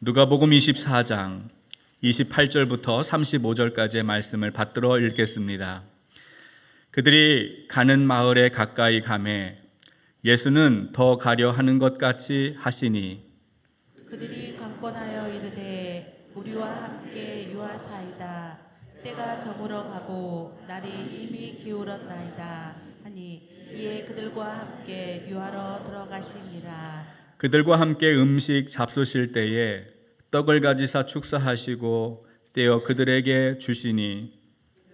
누가복음 24장 28절부터 35절까지의 말씀을 받들어 읽겠습니다. 그들이 가는 마을에 가까이 가매 예수는 더 가려 하는 것 같이 하시니 그들이 강권하여 이르되 우리와 함께 유하사이다. 때가 저물어 가고 날이 이미 기울었나이다 하니 이에 그들과 함께 유하러 들어가시니라. 그들과 함께 음식 잡수실 때에 떡을 가지사 축사하시고 떼어 그들에게 주시니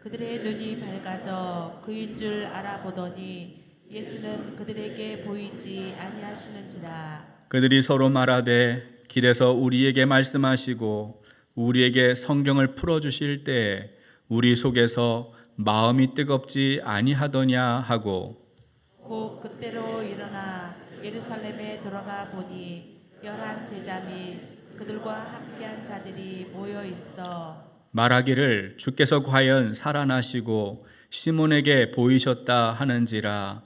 그들의 눈이 밝아져 그인 줄 알아보더니 예수는 그들에게 보이지 아니하시는지라. 그들이 서로 말하되 길에서 우리에게 말씀하시고 우리에게 성경을 풀어주실 때 우리 속에서 마음이 뜨겁지 아니하더냐 하고 곧 그때로 일어나 예루살렘에 들어가 보니 11 제자 및 그들과 함께한 자들이 모여 있어 말하기를 주께서 과연 살아나시고 시몬에게 보이셨다 하는지라.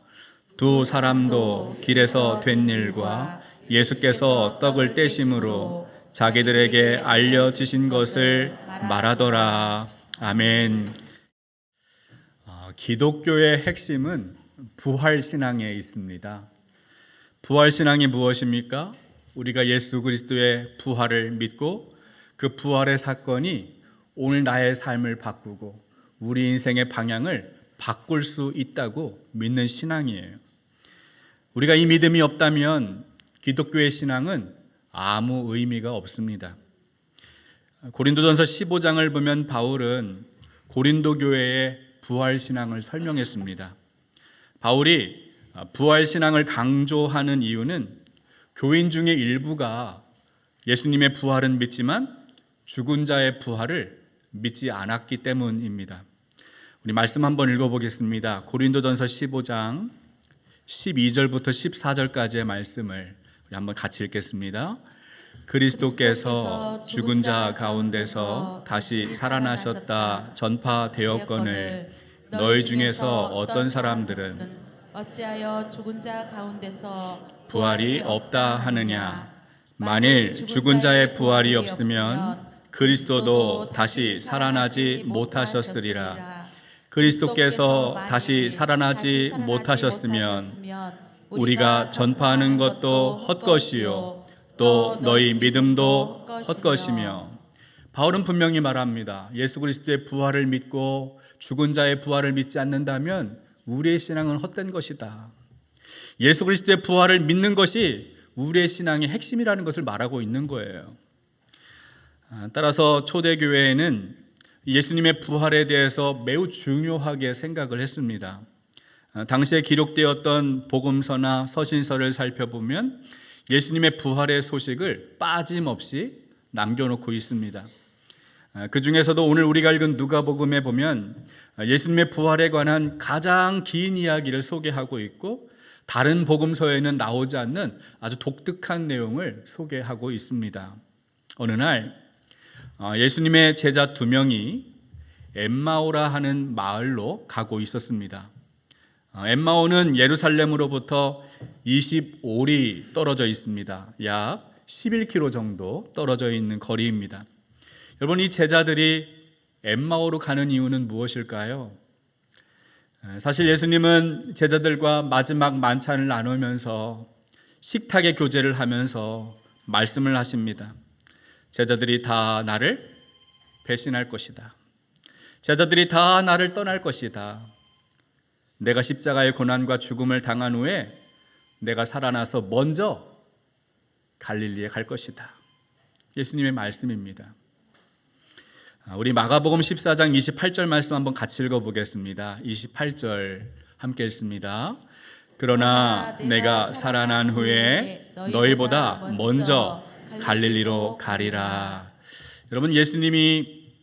두 사람도 길에서 된 일과 예수께서 떡을 떼심으로 자기들에게 알려지신 것을 말하더라. 아멘. 기독교의 핵심은 부활신앙에 있습니다. 부활신앙이 무엇입니까? 우리가 예수 그리스도의 부활을 믿고 그 부활의 사건이 오늘 나의 삶을 바꾸고 우리 인생의 방향을 바꿀 수 있다고 믿는 신앙이에요. 우리가 이 믿음이 없다면 기독교의 신앙은 아무 의미가 없습니다. 고린도전서 15장을 보면 바울은 고린도 교회의 부활신앙을 설명했습니다. 바울이 부활신앙을 강조하는 이유는 교인 중의 일부가 예수님의 부활은 믿지만 죽은 자의 부활을 믿지 않았기 때문입니다. 우리 말씀 한번 읽어보겠습니다. 고린도전서 15장 12절부터 14절까지의 말씀을 우리 한번 같이 읽겠습니다. 그리스도께서 죽은 자 가운데서 다시 살아나셨다 전파되었거늘 너희 중에서 어떤 사람들은 어찌하여 죽은 자 가운데서 부활이 없다 하느냐. 만일 죽은 자의 부활이 없으면 그리스도도 다시 살아나지 못하셨으리라. 그리스도께서 다시 살아나지 못하셨으면 우리가 전파하는 것도 헛것이요 또 너희 믿음도 헛것이며. 바울은 분명히 말합니다. 예수 그리스도의 부활을 믿고 죽은 자의 부활을 믿지 않는다면 우리의 신앙은 헛된 것이다. 예수 그리스도의 부활을 믿는 것이 우리의 신앙의 핵심이라는 것을 말하고 있는 거예요. 따라서 초대교회에는 예수님의 부활에 대해서 매우 중요하게 생각을 했습니다. 당시에 기록되었던 복음서나 서신서를 살펴보면 예수님의 부활의 소식을 빠짐없이 남겨놓고 있습니다. 그 중에서도 오늘 우리가 읽은 누가복음에 보면 예수님의 부활에 관한 가장 긴 이야기를 소개하고 있고 다른 복음서에는 나오지 않는 아주 독특한 내용을 소개하고 있습니다. 어느 날 예수님의 제자 2명이 엠마오라 하는 마을로 가고 있었습니다. 엠마오는 예루살렘으로부터 25리 떨어져 있습니다. 약 11km 정도 떨어져 있는 거리입니다. 여러분, 이 제자들이 엠마오로 가는 이유는 무엇일까요? 사실 예수님은 제자들과 마지막 만찬을 나누면서 식탁의 교제를 하면서 말씀을 하십니다. 제자들이 다 나를 배신할 것이다. 제자들이 다 나를 떠날 것이다. 내가 십자가의 고난과 죽음을 당한 후에 내가 살아나서 먼저 갈릴리에 갈 것이다. 예수님의 말씀입니다. 우리 마가복음 14장 28절 말씀 한번 같이 읽어보겠습니다. 28절 함께 읽습니다. 그러나 내가 살아난 후에 너희보다 먼저 갈릴리로 가리라. 여러분, 예수님이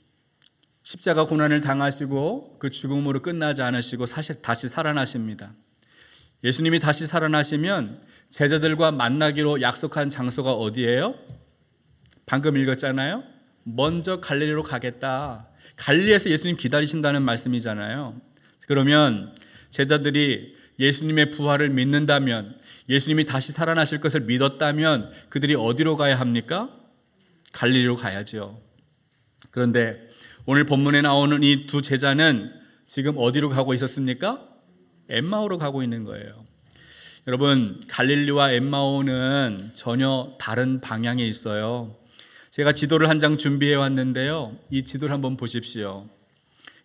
십자가 고난을 당하시고 그 죽음으로 끝나지 않으시고 사실 다시 살아나십니다. 예수님이 다시 살아나시면 제자들과 만나기로 약속한 장소가 어디예요? 방금 읽었잖아요. 먼저 갈릴리로 가겠다. 갈릴리에서 예수님 기다리신다는 말씀이잖아요. 그러면 제자들이 예수님의 부활을 믿는다면, 예수님이 다시 살아나실 것을 믿었다면 그들이 어디로 가야 합니까? 갈릴리로 가야죠. 그런데 오늘 본문에 나오는 이 두 제자는 지금 어디로 가고 있었습니까? 엠마오로 가고 있는 거예요. 여러분, 갈릴리와 엠마오는 전혀 다른 방향에 있어요. 제가 지도를 한 장 준비해 왔는데요. 이 지도를 한번 보십시오.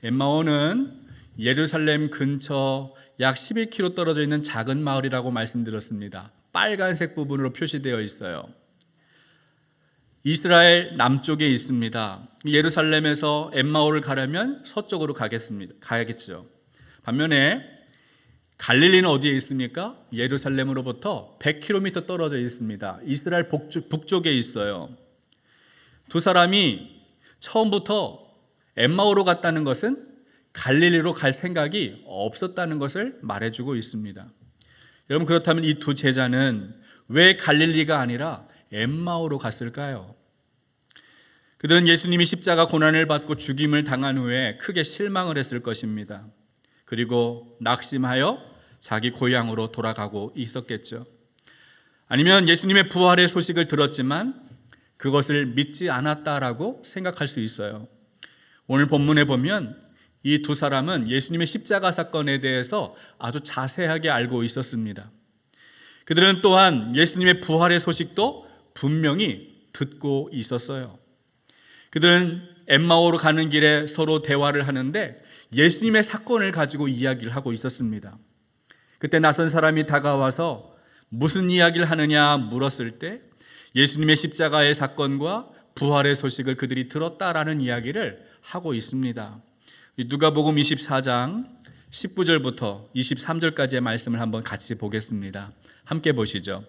엠마오는 예루살렘 근처 약 11km 떨어져 있는 작은 마을이라고 말씀드렸습니다. 빨간색 부분으로 표시되어 있어요. 이스라엘 남쪽에 있습니다. 예루살렘에서 엠마오를 가려면 서쪽으로 가야겠죠. 반면에 갈릴리는 어디에 있습니까? 예루살렘으로부터 100km 떨어져 있습니다. 이스라엘 북쪽에 있어요. 두 사람이 처음부터 엠마오로 갔다는 것은 갈릴리로 갈 생각이 없었다는 것을 말해주고 있습니다. 여러분, 그렇다면 이 두 제자는 왜 갈릴리가 아니라 엠마오로 갔을까요? 그들은 예수님이 십자가 고난을 받고 죽임을 당한 후에 크게 실망을 했을 것입니다. 그리고 낙심하여 자기 고향으로 돌아가고 있었겠죠. 아니면 예수님의 부활의 소식을 들었지만 그것을 믿지 않았다라고 생각할 수 있어요. 오늘 본문에 보면 이 두 사람은 예수님의 십자가 사건에 대해서 아주 자세하게 알고 있었습니다. 그들은 또한 예수님의 부활의 소식도 분명히 듣고 있었어요. 그들은 엠마오로 가는 길에 서로 대화를 하는데 예수님의 사건을 가지고 이야기를 하고 있었습니다. 그때 낯선 사람이 다가와서 무슨 이야기를 하느냐 물었을 때 예수님의 십자가의 사건과 부활의 소식을 그들이 들었다라는 이야기를 하고 있습니다. 누가복음 24장 19절부터 23절까지의 말씀을 한번 같이 보겠습니다. 함께 보시죠.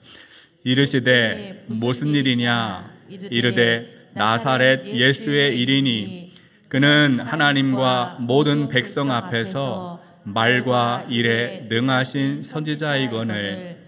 이르시되 무슨 일이냐 이르되 나사렛 예수의 일이니 그는 하나님과 모든 백성 앞에서 말과 일에 능하신 선지자이거늘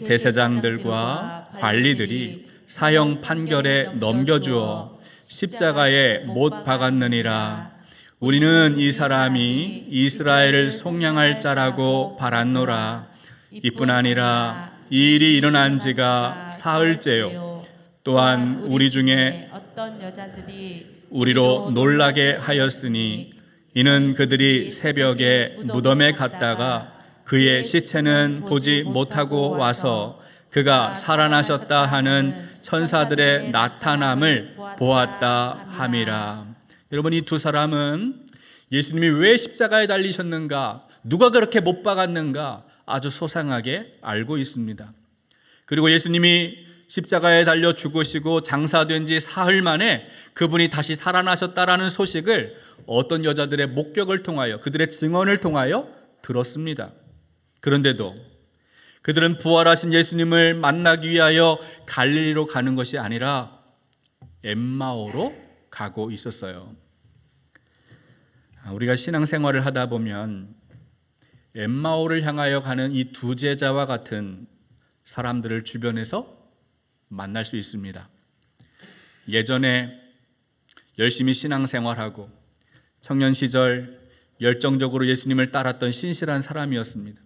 대제사장들과 관리들이 사형 판결에 넘겨주어 십자가에 못 박았느니라. 우리는 이 사람이 이스라엘을 속량할 자라고 바랐노라. 이뿐 아니라 이 일이 일어난 지가 사흘째요. 또한 우리 중에 어떤 여자들이 우리로 놀라게 하였으니 이는 그들이 새벽에 무덤에 갔다가 그의 시체는 보지 못하고 와서 그가 살아나셨다 하는 천사들의 나타남을 보았다 함이라. 여러분, 이 두 사람은 예수님이 왜 십자가에 달리셨는가, 누가 그렇게 못 박았는가 아주 소상하게 알고 있습니다. 그리고 예수님이 십자가에 달려 죽으시고 장사된 지 사흘 만에 그분이 다시 살아나셨다라는 소식을 어떤 여자들의 목격을 통하여, 그들의 증언을 통하여 들었습니다. 그런데도 그들은 부활하신 예수님을 만나기 위하여 갈릴리로 가는 것이 아니라 엠마오로 가고 있었어요. 우리가 신앙생활을 하다 보면 엠마오를 향하여 가는 이 두 제자와 같은 사람들을 주변에서 만날 수 있습니다. 예전에 열심히 신앙생활하고 청년 시절 열정적으로 예수님을 따랐던 신실한 사람이었습니다.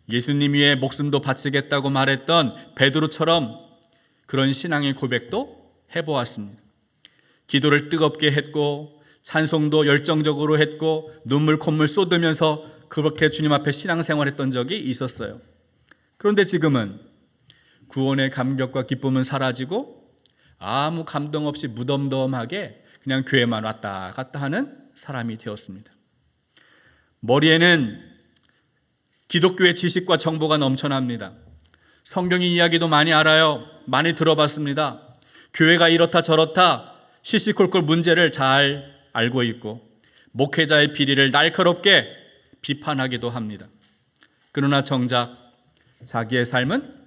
예수님 위해 목숨도 바치겠다고 말했던 베드로처럼 그런 신앙의 고백도 해보았습니다. 기도를 뜨겁게 했고 찬송도 열정적으로 했고 눈물 콧물 쏟으면서 그렇게 주님 앞에 신앙생활했던 적이 있었어요. 그런데 지금은 구원의 감격과 기쁨은 사라지고 아무 감동 없이 무덤덤하게 그냥 교회만 왔다 갔다 하는 사람이 되었습니다. 머리에는 기독교의 지식과 정보가 넘쳐납니다. 성경의 이야기도 많이 알아요. 많이 들어봤습니다. 교회가 이렇다 저렇다 시시콜콜 문제를 잘 알고 있고 목회자의 비리를 날카롭게 비판하기도 합니다. 그러나 정작 자기의 삶은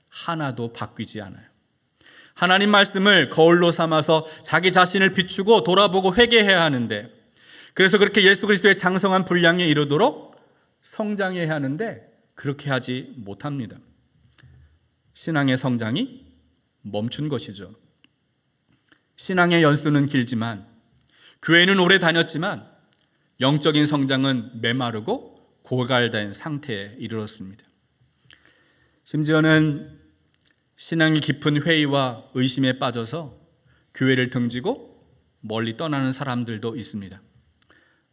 하나도 바뀌지 않아요. 하나님 말씀을 거울로 삼아서 자기 자신을 비추고 돌아보고 회개해야 하는데, 그래서 그렇게 예수 그리스도의 장성한 분량에 이르도록 성장해야 하는데 그렇게 하지 못합니다. 신앙의 성장이 멈춘 것이죠. 신앙의 연수는 길지만, 교회는 오래 다녔지만 영적인 성장은 메마르고 고갈된 상태에 이르렀습니다. 심지어는 신앙이 깊은 회의와 의심에 빠져서 교회를 등지고 멀리 떠나는 사람들도 있습니다.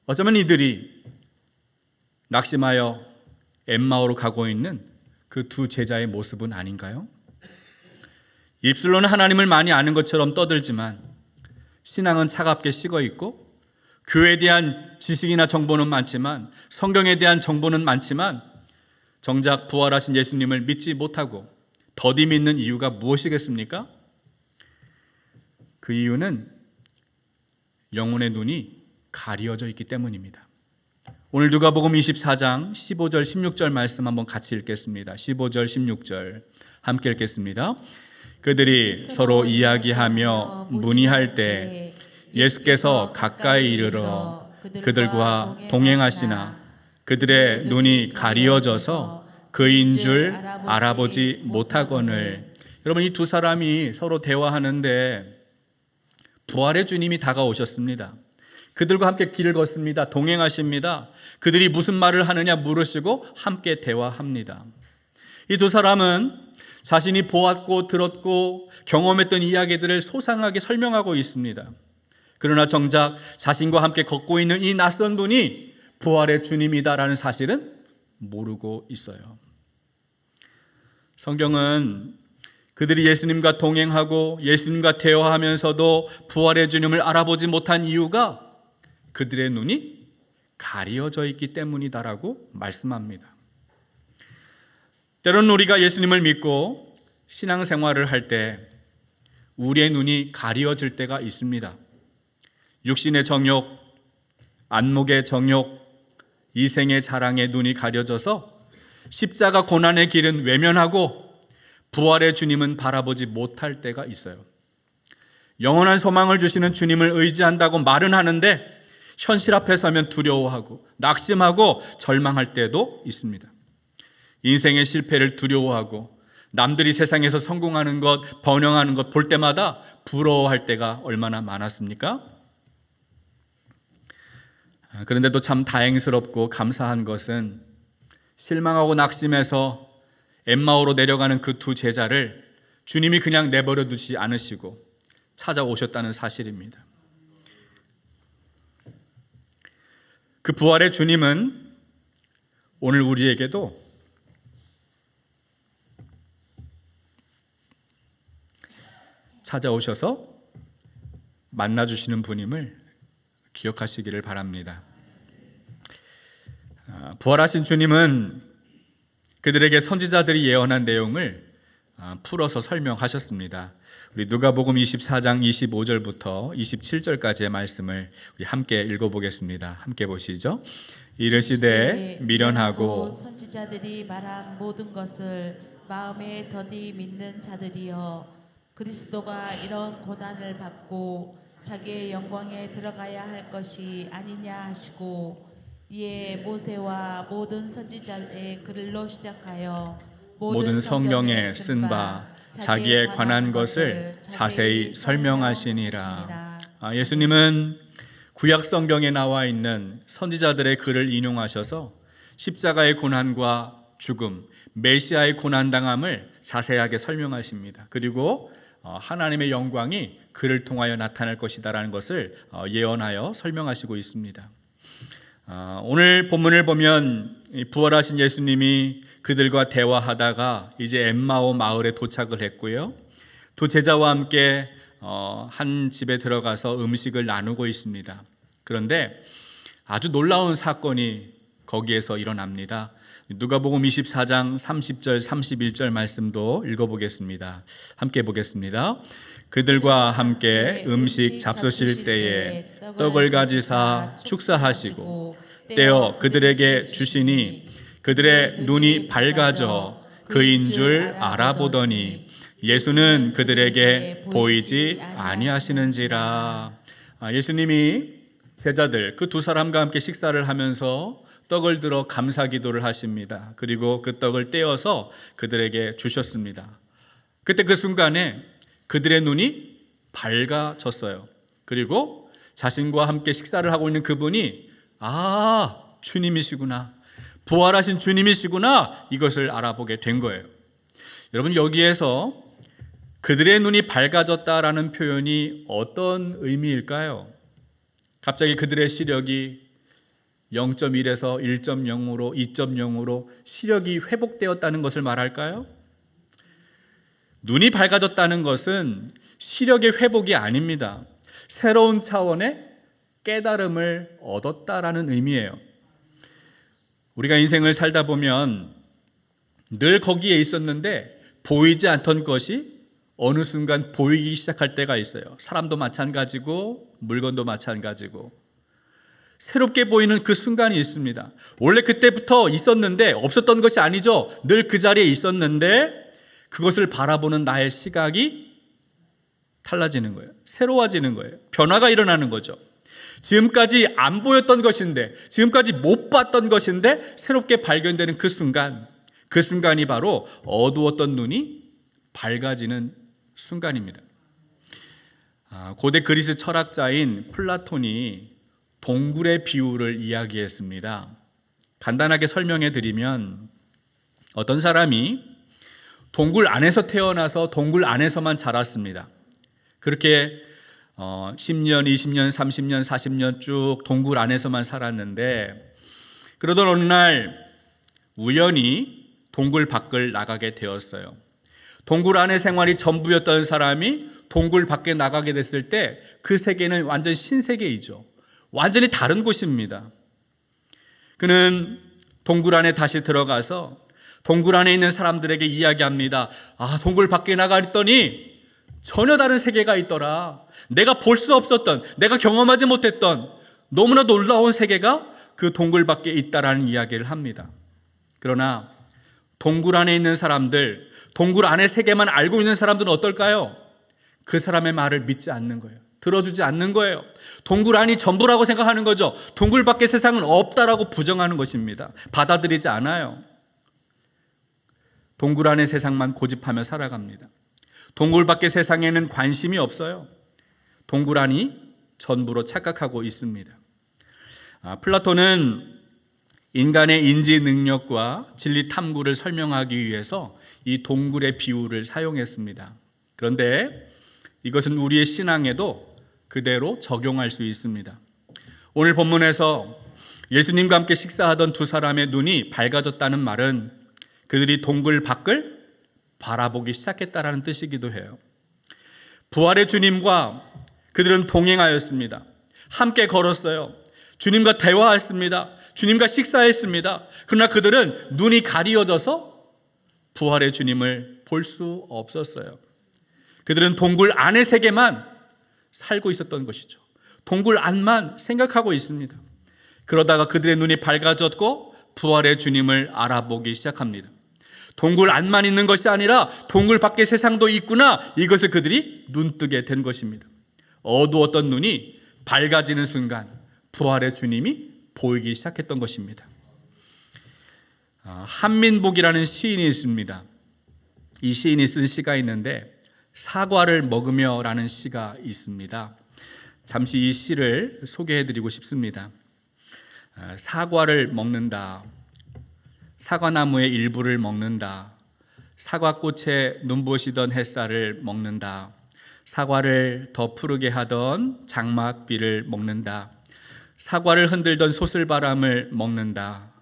어쩌면 이들이 낙심하여 엠마오로 가고 있는 그 두 제자의 모습은 아닌가요? 입술로는 하나님을 많이 아는 것처럼 떠들지만 신앙은 차갑게 식어 있고, 교회에 대한 지식이나 정보는 많지만, 성경에 대한 정보는 많지만 정작 부활하신 예수님을 믿지 못하고 더디 믿는 이유가 무엇이겠습니까? 그 이유는 영혼의 눈이 가리어져 있기 때문입니다. 오늘 누가복음 24장 15절 16절 말씀 한번 같이 읽겠습니다. 15절 16절 함께 읽겠습니다. 그들이 서로 이야기하며 문의할 때 예수께서 가까이 이르러 그들과 동행하시나 그들의 눈이 가리어져서 그인 줄 알아보지 못하거늘. 여러분, 이 두 사람이 서로 대화하는데 부활의 주님이 다가오셨습니다. 그들과 함께 길을 걷습니다. 동행하십니다. 그들이 무슨 말을 하느냐 물으시고 함께 대화합니다. 이 두 사람은 자신이 보았고 들었고 경험했던 이야기들을 소상하게 설명하고 있습니다. 그러나 정작 자신과 함께 걷고 있는 이 낯선 분이 부활의 주님이다라는 사실은 모르고 있어요. 성경은 그들이 예수님과 동행하고 예수님과 대화하면서도 부활의 주님을 알아보지 못한 이유가 그들의 눈이 가리어져 있기 때문이다라고 말씀합니다. 때로는 우리가 예수님을 믿고 신앙생활을 할 때 우리의 눈이 가리어질 때가 있습니다. 육신의 정욕, 안목의 정욕, 이생의 자랑에 눈이 가려져서 십자가 고난의 길은 외면하고 부활의 주님은 바라보지 못할 때가 있어요. 영원한 소망을 주시는 주님을 의지한다고 말은 하는데 현실 앞에 서면 두려워하고 낙심하고 절망할 때도 있습니다. 인생의 실패를 두려워하고 남들이 세상에서 성공하는 것, 번영하는 것 볼 때마다 부러워할 때가 얼마나 많았습니까? 그런데도 참 다행스럽고 감사한 것은 실망하고 낙심해서 엠마오로 내려가는 그 두 제자를 주님이 그냥 내버려 두지 않으시고 찾아오셨다는 사실입니다. 그 부활의 주님은 오늘 우리에게도 찾아오셔서 만나주시는 분임을 기억하시기를 바랍니다. 부활하신 주님은 그들에게 선지자들이 예언한 내용을 풀어서 설명하셨습니다. 우리 누가복음 24장 25절부터 27절까지의 말씀을 우리 함께 읽어보겠습니다. 함께 보시죠. 이르시되 미련하고 선지자들이 말한 모든 것을 마음에 더디 믿는 자들이여, 그리스도가 이런 고난을 받고 자기의 영광에 들어가야 할 것이 아니냐 하시고, 이에 모세와 모든 선지자의 글로 시작하여 모든 성경에 쓴 바 자기에 관한 것을 자세히 설명하시니라. 예수님은 구약 성경에 나와 있는 선지자들의 글을 인용하셔서 십자가의 고난과 죽음, 메시아의 고난당함을 자세하게 설명하십니다. 그리고 하나님의 영광이 그를 통하여 나타날 것이다라는 것을 예언하여 설명하시고 있습니다. 오늘 본문을 보면 부활하신 예수님이 그들과 대화하다가 이제 엠마오 마을에 도착을 했고요. 두 제자와 함께 한 집에 들어가서 음식을 나누고 있습니다. 그런데 아주 놀라운 사건이 거기에서 일어납니다. 누가복음 24장 30절 31절 말씀도 읽어보겠습니다. 함께 보겠습니다. 그들과 함께 음식 잡수실 때에 떡을 가지사 축사하시고 떼어 그들에게 주시니 그들의 눈이 밝아져 그인 줄 알아보더니 예수는 그들에게 보이지 아니하시는지라. 예수님이 제자들 그 두 사람과 함께 식사를 하면서 떡을 들어 감사 기도를 하십니다. 그리고 그 떡을 떼어서 그들에게 주셨습니다. 그때 그 순간에 그들의 눈이 밝아졌어요. 그리고 자신과 함께 식사를 하고 있는 그분이 주님이시구나, 부활하신 주님이시구나, 이것을 알아보게 된 거예요. 여러분, 여기에서 그들의 눈이 밝아졌다라는 표현이 어떤 의미일까요? 갑자기 그들의 시력이 0.1에서 1.0으로 2.0으로 시력이 회복되었다는 것을 말할까요? 눈이 밝아졌다는 것은 시력의 회복이 아닙니다. 새로운 차원의 깨달음을 얻었다라는 의미예요. 우리가 인생을 살다 보면 늘 거기에 있었는데 보이지 않던 것이 어느 순간 보이기 시작할 때가 있어요. 사람도 마찬가지고 물건도 마찬가지고 새롭게 보이는 그 순간이 있습니다. 원래 그때부터 있었는데 없었던 것이 아니죠. 늘 그 자리에 있었는데 그것을 바라보는 나의 시각이 달라지는 거예요. 새로워지는 거예요. 변화가 일어나는 거죠. 지금까지 안 보였던 것인데, 지금까지 못 봤던 것인데 새롭게 발견되는 그 순간, 그 순간이 바로 어두웠던 눈이 밝아지는 순간입니다. 고대 그리스 철학자인 플라톤이 동굴의 비유를 이야기했습니다. 간단하게 설명해 드리면 어떤 사람이 동굴 안에서 태어나서 동굴 안에서만 자랐습니다. 그렇게 10년, 20년, 30년, 40년 쭉 동굴 안에서만 살았는데 그러던 어느 날 우연히 동굴 밖을 나가게 되었어요. 동굴 안의 생활이 전부였던 사람이 동굴 밖에 나가게 됐을 때 그 세계는 완전 신세계이죠. 완전히 다른 곳입니다. 그는 동굴 안에 다시 들어가서 동굴 안에 있는 사람들에게 이야기합니다. 동굴 밖에 나갔더니 전혀 다른 세계가 있더라. 내가 볼 수 없었던, 내가 경험하지 못했던 너무나 놀라운 세계가 그 동굴 밖에 있다라는 이야기를 합니다. 그러나 동굴 안에 있는 사람들, 동굴 안의 세계만 알고 있는 사람들은 어떨까요? 그 사람의 말을 믿지 않는 거예요. 들어주지 않는 거예요. 동굴 안이 전부라고 생각하는 거죠. 동굴 밖의 세상은 없다라고 부정하는 것입니다. 받아들이지 않아요. 동굴 안의 세상만 고집하며 살아갑니다. 동굴 밖의 세상에는 관심이 없어요. 동굴 안이 전부로 착각하고 있습니다. 플라톤은 인간의 인지 능력과 진리 탐구를 설명하기 위해서 이 동굴의 비유를 사용했습니다. 그런데 이것은 우리의 신앙에도 그대로 적용할 수 있습니다. 오늘 본문에서 예수님과 함께 식사하던 두 사람의 눈이 밝아졌다는 말은 그들이 동굴 밖을 바라보기 시작했다라는 뜻이기도 해요. 부활의 주님과 그들은 동행하였습니다. 함께 걸었어요. 주님과 대화했습니다. 주님과 식사했습니다. 그러나 그들은 눈이 가리워져서 부활의 주님을 볼 수 없었어요. 그들은 동굴 안의 세계만 살고 있었던 것이죠. 동굴 안만 생각하고 있습니다. 그러다가 그들의 눈이 밝아졌고 부활의 주님을 알아보기 시작합니다. 동굴 안만 있는 것이 아니라 동굴 밖의 세상도 있구나, 이것을 그들이 눈뜨게 된 것입니다. 어두웠던 눈이 밝아지는 순간 부활의 주님이 보이기 시작했던 것입니다. 한민복이라는 시인이 있습니다. 이 시인이 쓴 시가 있는데 사과를 먹으며 라는 시가 있습니다. 잠시 이 시를 소개해드리고 싶습니다. 사과를 먹는다. 사과나무의 일부를 먹는다. 사과꽃에 눈부시던 햇살을 먹는다. 사과를 더 푸르게 하던 장막비를 먹는다. 사과를 흔들던 소슬바람을 먹는다.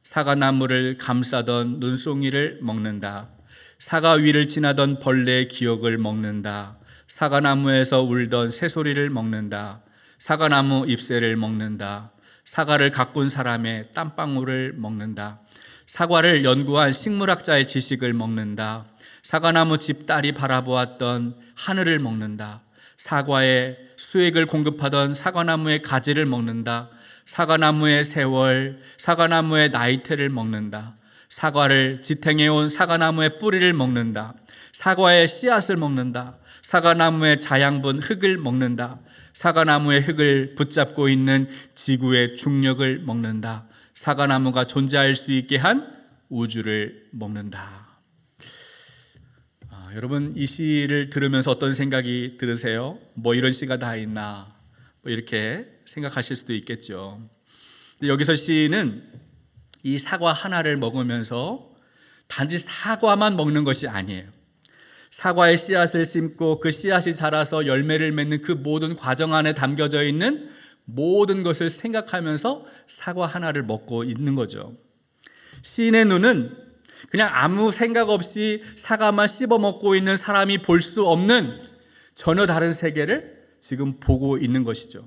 사과나무를 감싸던 눈송이를 먹는다. 사과 위를 지나던 벌레의 기억을 먹는다. 사과나무에서 울던 새소리를 먹는다. 사과나무 잎새를 먹는다. 사과를 가꾼 사람의 땀방울을 먹는다. 사과를 연구한 식물학자의 지식을 먹는다. 사과나무 집딸이 바라보았던 하늘을 먹는다. 사과에 수액을 공급하던 사과나무의 가지를 먹는다. 사과나무의 세월, 사과나무의 나이테를 먹는다. 사과를 지탱해온 사과나무의 뿌리를 먹는다. 사과의 씨앗을 먹는다. 사과나무의 자양분 흙을 먹는다. 사과나무의 흙을 붙잡고 있는 지구의 중력을 먹는다. 사과나무가 존재할 수 있게 한 우주를 먹는다. 여러분, 이 시를 들으면서 어떤 생각이 들으세요? 뭐 이런 시가 다 있나? 뭐 이렇게 생각하실 수도 있겠죠. 여기서 시인은 이 사과 하나를 먹으면서 단지 사과만 먹는 것이 아니에요. 사과의 씨앗을 심고 그 씨앗이 자라서 열매를 맺는 그 모든 과정 안에 담겨져 있는 모든 것을 생각하면서 사과 하나를 먹고 있는 거죠. 시인의 눈은 그냥 아무 생각 없이 사과만 씹어 먹고 있는 사람이 볼 수 없는 전혀 다른 세계를 지금 보고 있는 것이죠.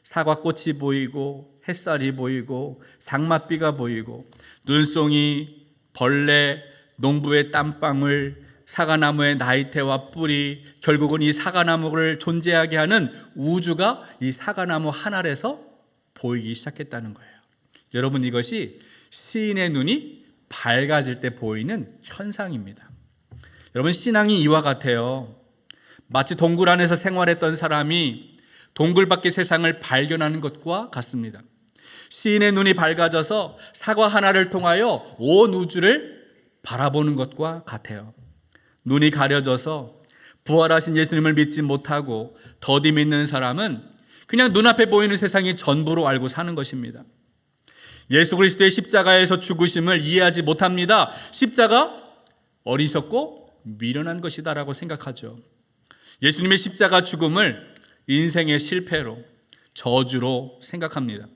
사과꽃이 보이고 햇살이 보이고 장맛비가 보이고 눈송이, 벌레, 농부의 땀방울, 사과나무의 나이테와 뿌리, 결국은 이 사과나무를 존재하게 하는 우주가 이 사과나무 한 알에서 보이기 시작했다는 거예요. 여러분, 이것이 시인의 눈이 밝아질 때 보이는 현상입니다. 여러분, 신앙이 이와 같아요. 마치 동굴 안에서 생활했던 사람이 동굴 밖의 세상을 발견하는 것과 같습니다. 시인의 눈이 밝아져서 사과 하나를 통하여 온 우주를 바라보는 것과 같아요. 눈이 가려져서 부활하신 예수님을 믿지 못하고 더디 믿는 사람은 그냥 눈앞에 보이는 세상이 전부로 알고 사는 것입니다. 예수 그리스도의 십자가에서 죽으심을 이해하지 못합니다. 십자가 어리석고 미련한 것이다라고 생각하죠. 예수님의 십자가 죽음을 인생의 실패로, 저주로 생각합니다.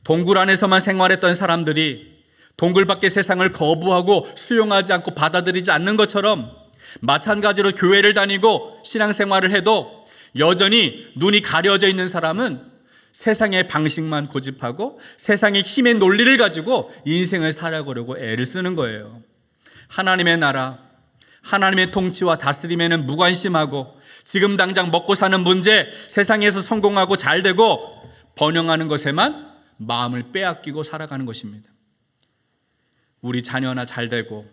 동굴 안에서만 생활했던 사람들이 동굴 밖의 세상을 거부하고 수용하지 않고 받아들이지 않는 것처럼 마찬가지로 교회를 다니고 신앙생활을 해도 여전히 눈이 가려져 있는 사람은 세상의 방식만 고집하고 세상의 힘의 논리를 가지고 인생을 살아가려고 애를 쓰는 거예요. 하나님의 나라, 하나님의 통치와 다스림에는 무관심하고 지금 당장 먹고 사는 문제, 세상에서 성공하고 잘되고 번영하는 것에만 마음을 빼앗기고 살아가는 것입니다. 우리 자녀나 잘되고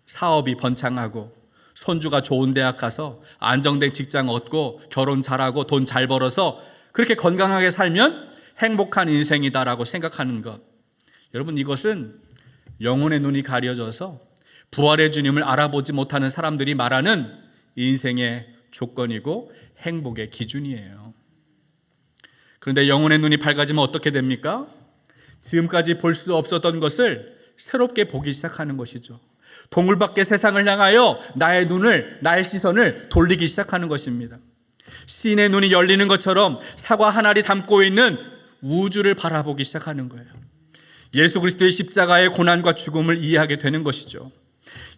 사업이 번창하고 손주가 좋은 대학 가서 안정된 직장 얻고 결혼 잘하고 돈 잘 벌어서 그렇게 건강하게 살면 행복한 인생이다라고 생각하는 것, 여러분, 이것은 영혼의 눈이 가려져서 부활의 주님을 알아보지 못하는 사람들이 말하는 인생의 조건이고 행복의 기준이에요. 그런데 영혼의 눈이 밝아지면 어떻게 됩니까? 지금까지 볼 수 없었던 것을 새롭게 보기 시작하는 것이죠. 동굴 밖의 세상을 향하여 나의 눈을, 나의 시선을 돌리기 시작하는 것입니다. 시인의 눈이 열리는 것처럼 사과 한 알이 담고 있는 우주를 바라보기 시작하는 거예요. 예수 그리스도의 십자가의 고난과 죽음을 이해하게 되는 것이죠.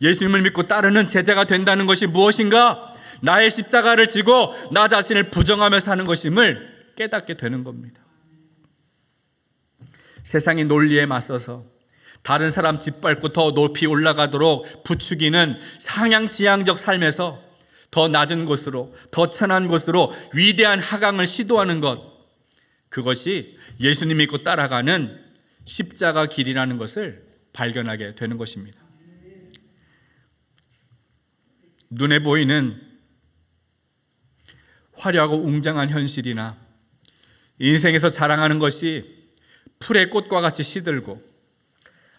예수님을 믿고 따르는 제자가 된다는 것이 무엇인가? 나의 십자가를 지고 나 자신을 부정하며 사는 것임을 깨닫게 되는 겁니다. 세상의 논리에 맞서서 다른 사람 짓밟고 더 높이 올라가도록 부추기는 상향지향적 삶에서 더 낮은 곳으로, 더 천한 곳으로 위대한 하강을 시도하는 것, 그것이 예수님 믿고 따라가는 십자가 길이라는 것을 발견하게 되는 것입니다. 눈에 보이는 화려하고 웅장한 현실이나 인생에서 자랑하는 것이 풀의 꽃과 같이 시들고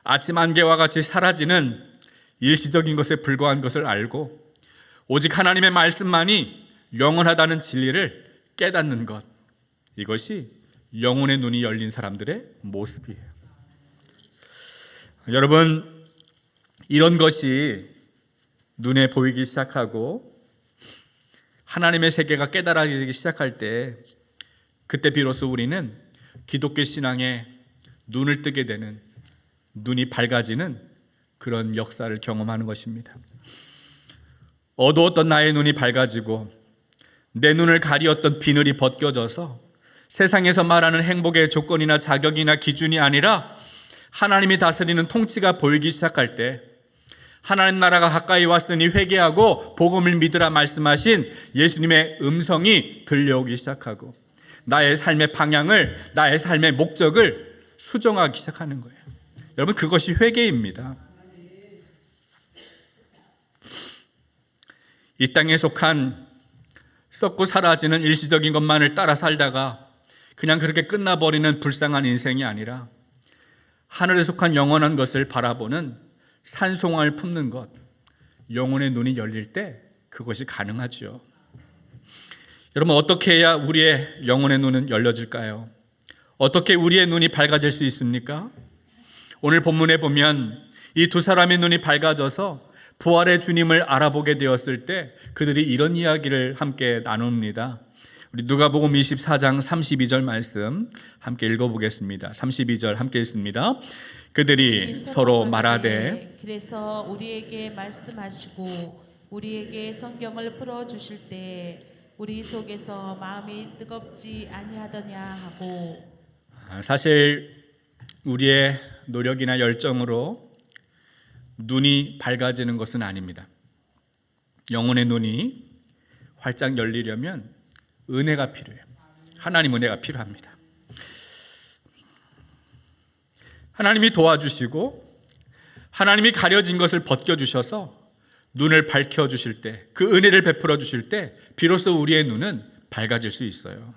아침 안개와 같이 사라지는 일시적인 것에 불과한 것을 알고 오직 하나님의 말씀만이 영원하다는 진리를 깨닫는 것, 이것이 영혼의 눈이 열린 사람들의 모습이에요. 여러분, 이런 것이 눈에 보이기 시작하고 하나님의 세계가 깨달아지기 시작할 때, 그때 비로소 우리는 기독교 신앙에 눈을 뜨게 되는, 눈이 밝아지는 그런 역사를 경험하는 것입니다. 어두웠던 나의 눈이 밝아지고 내 눈을 가리었던 비늘이 벗겨져서 세상에서 말하는 행복의 조건이나 자격이나 기준이 아니라 하나님이 다스리는 통치가 보이기 시작할 때, 하나님 나라가 가까이 왔으니 회개하고 복음을 믿으라 말씀하신 예수님의 음성이 들려오기 시작하고 나의 삶의 방향을, 나의 삶의 목적을 수정하기 시작하는 거예요. 여러분, 그것이 회개입니다. 이 땅에 속한 썩고 사라지는 일시적인 것만을 따라 살다가 그냥 그렇게 끝나버리는 불쌍한 인생이 아니라 하늘에 속한 영원한 것을 바라보는 산송을 품는 것, 영혼의 눈이 열릴 때 그것이 가능하죠. 여러분, 어떻게 해야 우리의 영혼의 눈은 열려질까요? 어떻게 우리의 눈이 밝아질 수 있습니까? 오늘 본문에 보면 이 두 사람의 눈이 밝아져서 부활의 주님을 알아보게 되었을 때 그들이 이런 이야기를 함께 나눕니다. 우리 누가복음 24장 32절 말씀 함께 읽어보겠습니다. 32절 함께 읽습니다. 그들이 서로 말하되 그래서 우리에게 말씀하시고 우리에게 성경을 풀어 주실 때 우리 속에서 마음이 뜨겁지 아니하더냐 하고. 사실 우리의 노력이나 열정으로 눈이 밝아지는 것은 아닙니다. 영혼의 눈이 활짝 열리려면 은혜가 필요해요. 하나님 은혜가 필요합니다. 하나님이 도와주시고 하나님이 가려진 것을 벗겨주셔서 눈을 밝혀주실 때, 그 은혜를 베풀어 주실 때 비로소 우리의 눈은 밝아질 수 있어요.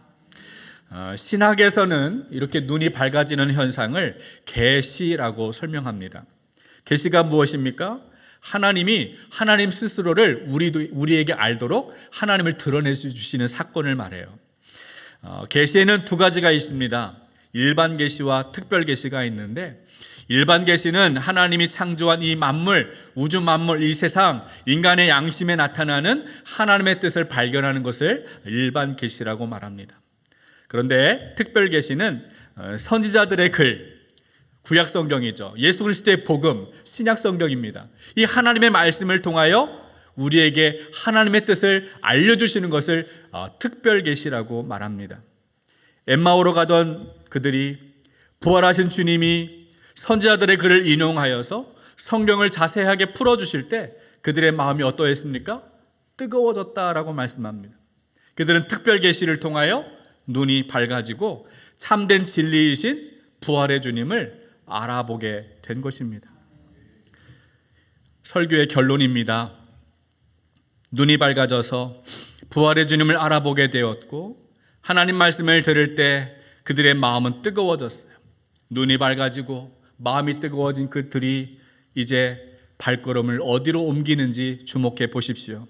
신학에서는 이렇게 눈이 밝아지는 현상을 계시라고 설명합니다. 계시가 무엇입니까? 하나님이 하나님 스스로를 우리에게 알도록 하나님을 드러내 주시는 사건을 말해요. 계시에는 두 가지가 있습니다. 일반 계시와 특별 계시가 있는데, 일반 계시는 하나님이 창조한 이 만물, 우주 만물, 이 세상, 인간의 양심에 나타나는 하나님의 뜻을 발견하는 것을 일반 계시라고 말합니다. 그런데 특별 계시는 선지자들의 글, 구약 성경이죠. 예수 그리스도의 복음, 신약 성경입니다. 이 하나님의 말씀을 통하여 우리에게 하나님의 뜻을 알려주시는 것을 특별 계시라고 말합니다. 엠마오로 가던 그들이 부활하신 주님이 선지자들의 글을 인용하여서 성경을 자세하게 풀어주실 때 그들의 마음이 어떠했습니까? 뜨거워졌다라고 말씀합니다. 그들은 특별 계시를 통하여 눈이 밝아지고 참된 진리이신 부활의 주님을 알아보게 된 것입니다. 설교의 결론입니다. 눈이 밝아져서 부활의 주님을 알아보게 되었고 하나님 말씀을 들을 때 그들의 마음은 뜨거워졌어요. 눈이 밝아지고 마음이 뜨거워진 그들이 이제 발걸음을 어디로 옮기는지 주목해 보십시오.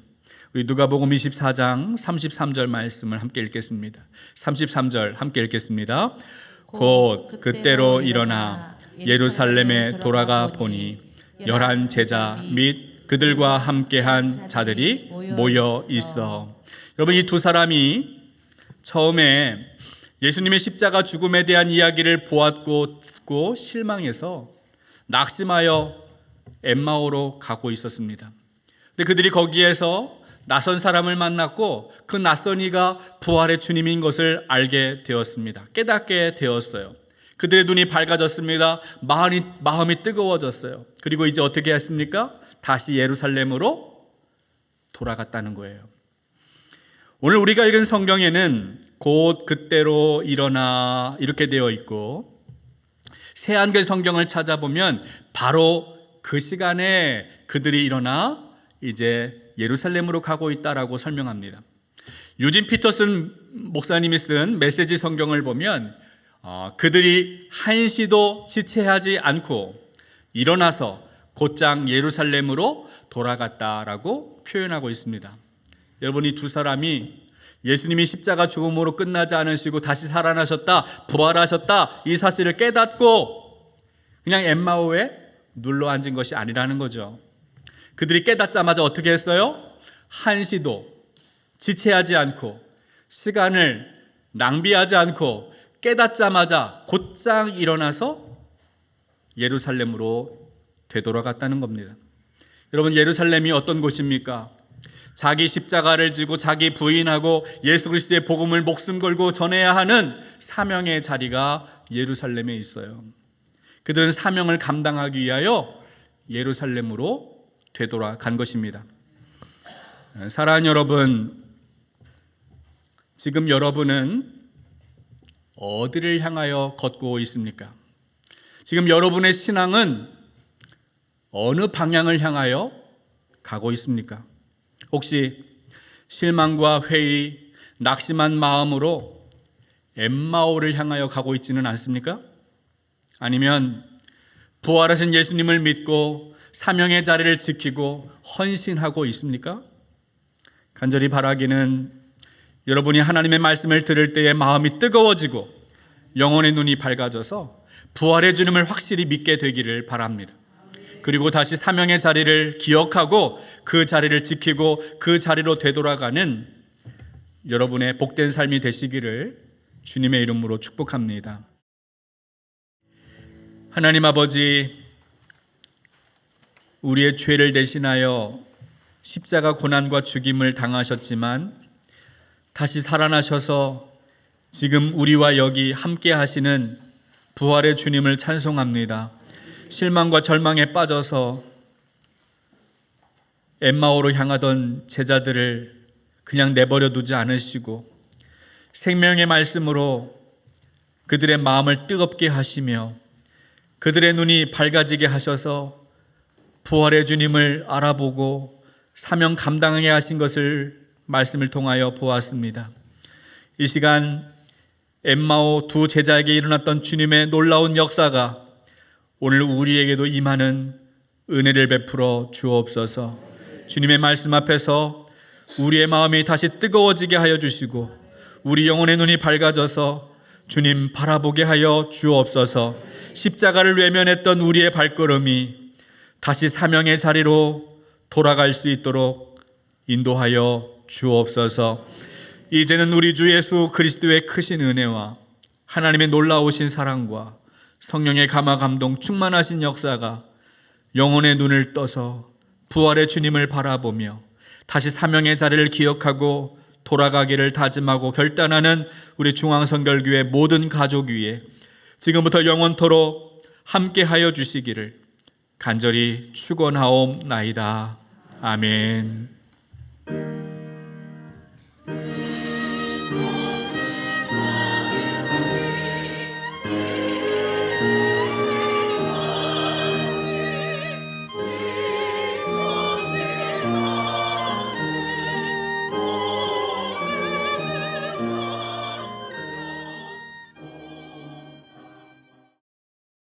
우리 누가복음 24장 33절 말씀을 함께 읽겠습니다. 33절 함께 읽겠습니다. 곧 그때로 일어나 예루살렘에 돌아가 보니 11 제자 및 그들과 함께한 자들이 모여 있어. 여러분, 이 두 사람이 처음에 예수님의 십자가 죽음에 대한 이야기를 보았고 듣고 실망해서 낙심하여 엠마오로 가고 있었습니다. 근데 그들이 거기에서 낯선 사람을 만났고 그 낯선 이가 부활의 주님인 것을 알게 되었습니다. 깨닫게 되었어요. 그들의 눈이 밝아졌습니다. 마음이 뜨거워졌어요. 그리고 이제 어떻게 했습니까? 다시 예루살렘으로 돌아갔다는 거예요. 오늘 우리가 읽은 성경에는 곧 그때로 일어나 이렇게 되어 있고, 새한글 성경을 찾아보면 바로 그 시간에 그들이 일어나 이제 예루살렘으로 가고 있다라고 설명합니다. 유진 피터슨 목사님이 쓴 메시지 성경을 보면 그들이 한시도 지체하지 않고 일어나서 곧장 예루살렘으로 돌아갔다라고 표현하고 있습니다. 여러분, 이 두 사람이 예수님이 십자가 죽음으로 끝나지 않으시고 다시 살아나셨다, 부활하셨다, 이 사실을 깨닫고 그냥 엠마오에 눌러 앉은 것이 아니라는 거죠. 그들이 깨닫자마자 어떻게 했어요? 한시도 지체하지 않고 시간을 낭비하지 않고 깨닫자마자 곧장 일어나서 예루살렘으로 되돌아갔다는 겁니다. 여러분, 예루살렘이 어떤 곳입니까? 자기 십자가를 지고 자기 부인하고 예수 그리스도의 복음을 목숨 걸고 전해야 하는 사명의 자리가 예루살렘에 있어요. 그들은 사명을 감당하기 위하여 예루살렘으로 되돌아간 것입니다. 사랑하는 여러분, 지금 여러분은 어디를 향하여 걷고 있습니까? 지금 여러분의 신앙은 어느 방향을 향하여 가고 있습니까? 혹시 실망과 회의, 낙심한 마음으로 엠마오를 향하여 가고 있지는 않습니까? 아니면 부활하신 예수님을 믿고 사명의 자리를 지키고 헌신하고 있습니까? 간절히 바라기는 여러분이 하나님의 말씀을 들을 때에 마음이 뜨거워지고 영혼의 눈이 밝아져서 부활의 주님을 확실히 믿게 되기를 바랍니다. 그리고 다시 사명의 자리를 기억하고 그 자리를 지키고 그 자리로 되돌아가는 여러분의 복된 삶이 되시기를 주님의 이름으로 축복합니다. 하나님 아버지, 우리의 죄를 대신하여 십자가 고난과 죽임을 당하셨지만 다시 살아나셔서 지금 우리와 여기 함께 하시는 부활의 주님을 찬송합니다. 실망과 절망에 빠져서 엠마오로 향하던 제자들을 그냥 내버려 두지 않으시고 생명의 말씀으로 그들의 마음을 뜨겁게 하시며 그들의 눈이 밝아지게 하셔서 부활의 주님을 알아보고 사명 감당하게 하신 것을 말씀을 통하여 보았습니다. 이 시간 엠마오 두 제자에게 일어났던 주님의 놀라운 역사가 오늘 우리에게도 임하는 은혜를 베풀어 주옵소서. 주님의 말씀 앞에서 우리의 마음이 다시 뜨거워지게 하여 주시고 우리 영혼의 눈이 밝아져서 주님 바라보게 하여 주옵소서. 십자가를 외면했던 우리의 발걸음이 다시 사명의 자리로 돌아갈 수 있도록 인도하여 주옵소서. 이제는 우리 주 예수 그리스도의 크신 은혜와 하나님의 놀라우신 사랑과 성령의 감화 감동 충만하신 역사가 영혼의 눈을 떠서 부활의 주님을 바라보며 다시 사명의 자리를 기억하고 돌아가기를 다짐하고 결단하는 우리 중앙선결교회 모든 가족 위에 지금부터 영원토록 함께하여 주시기를 간절히 축원하옵나이다. 아멘.